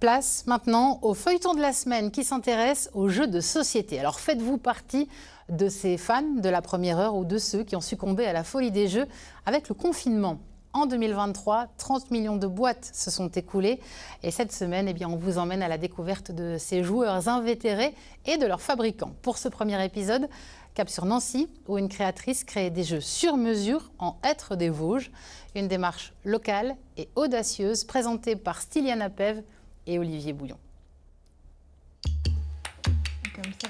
Place maintenant au feuilleton de la semaine qui s'intéresse aux jeux de société. Alors faites-vous partie de ces fans de la première heure ou de ceux qui ont succombé à la folie des jeux avec le confinement? En 2023, 30 millions de boîtes se sont écoulées. Et cette semaine, on vous emmène à la découverte de ces joueurs invétérés et de leurs fabricants. Pour ce premier épisode, cap sur Nancy, où une créatrice crée des jeux sur mesure en hêtre des Vosges. Une démarche locale et audacieuse présentée par Styliana Pev et Olivier Bouillon. Comme ça,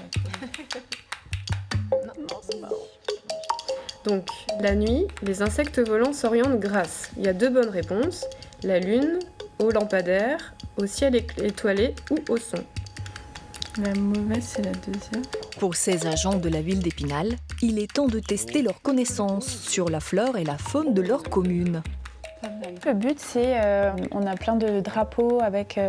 non, c'est pas bon. Donc, la nuit, les insectes volants s'orientent grâce. Il y a 2 bonnes réponses, la lune, au lampadaire, au ciel étoilé ou au son. La mauvaise, c'est la deuxième. Pour ces agents de la ville d'Épinal, il est temps de tester leurs connaissances sur la flore et la faune de leur commune. Le but, c'est, on a plein de drapeaux avec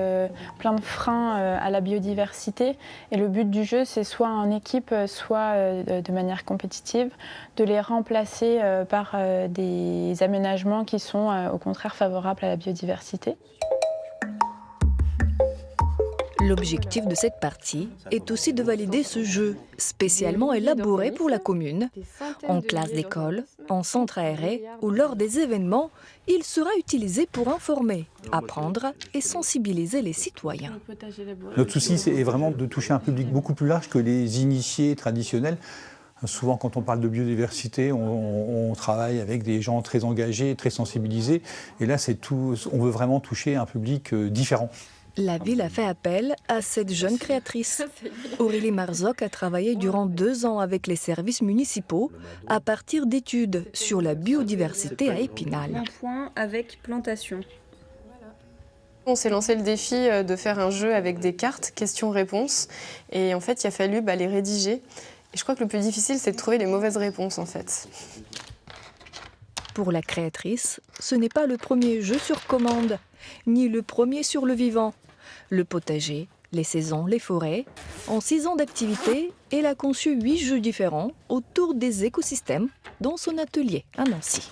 plein de freins à la biodiversité. Et le but du jeu, c'est soit en équipe, soit de manière compétitive, de les remplacer par des aménagements qui sont au contraire favorables à la biodiversité. L'objectif de cette partie est aussi de valider ce jeu, spécialement élaboré pour la commune. En classe d'école, en centre aéré ou lors des événements, il sera utilisé pour informer, apprendre et sensibiliser les citoyens. Notre souci est vraiment de toucher un public beaucoup plus large que les initiés traditionnels. Souvent, quand on parle de biodiversité, on travaille avec des gens très engagés, très sensibilisés. Et là, on veut vraiment toucher un public différent. La ville a fait appel à cette jeune créatrice. Aurélie Marzoc a travaillé durant 2 ans avec les services municipaux à partir d'études sur la biodiversité à Épinal. Un point avec plantation. On s'est lancé le défi de faire un jeu avec des cartes, questions-réponses. Et en fait, il a fallu les rédiger. Et je crois que le plus difficile, c'est de trouver les mauvaises réponses, en fait. Pour la créatrice, ce n'est pas le premier jeu sur commande, ni le premier sur le vivant. Le potager, les saisons, les forêts. En 6 ans d'activité, elle a conçu 8 jeux différents autour des écosystèmes dans son atelier à Nancy.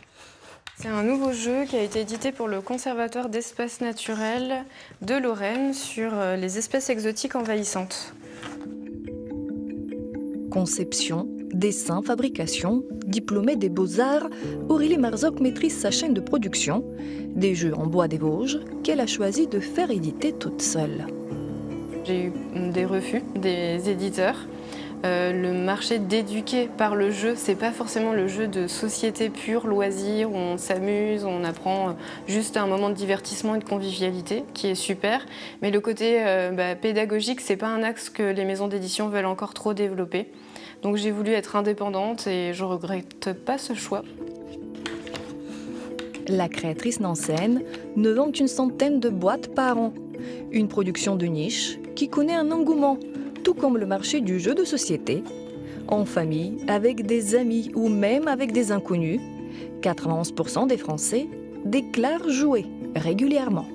C'est un nouveau jeu qui a été édité pour le Conservatoire d'espaces naturels de Lorraine sur les espèces exotiques envahissantes. Conception, dessin, fabrication, diplômée des Beaux-Arts, Aurélie Marzoc maîtrise sa chaîne de production, des jeux en bois des Vosges qu'elle a choisi de faire éditer toute seule. J'ai eu des refus des éditeurs. Le marché d'éduquer par le jeu, c'est pas forcément le jeu de société pure, loisir, où on s'amuse, on apprend juste un moment de divertissement et de convivialité, qui est super. Mais le côté pédagogique, c'est pas un axe que les maisons d'édition veulent encore trop développer. Donc j'ai voulu être indépendante et je regrette pas ce choix. La créatrice nancéenne ne vend qu'une centaine de boîtes par an. Une production de niche qui connaît un engouement, tout comme le marché du jeu de société. En famille, avec des amis ou même avec des inconnus, 91% des Français déclarent jouer régulièrement.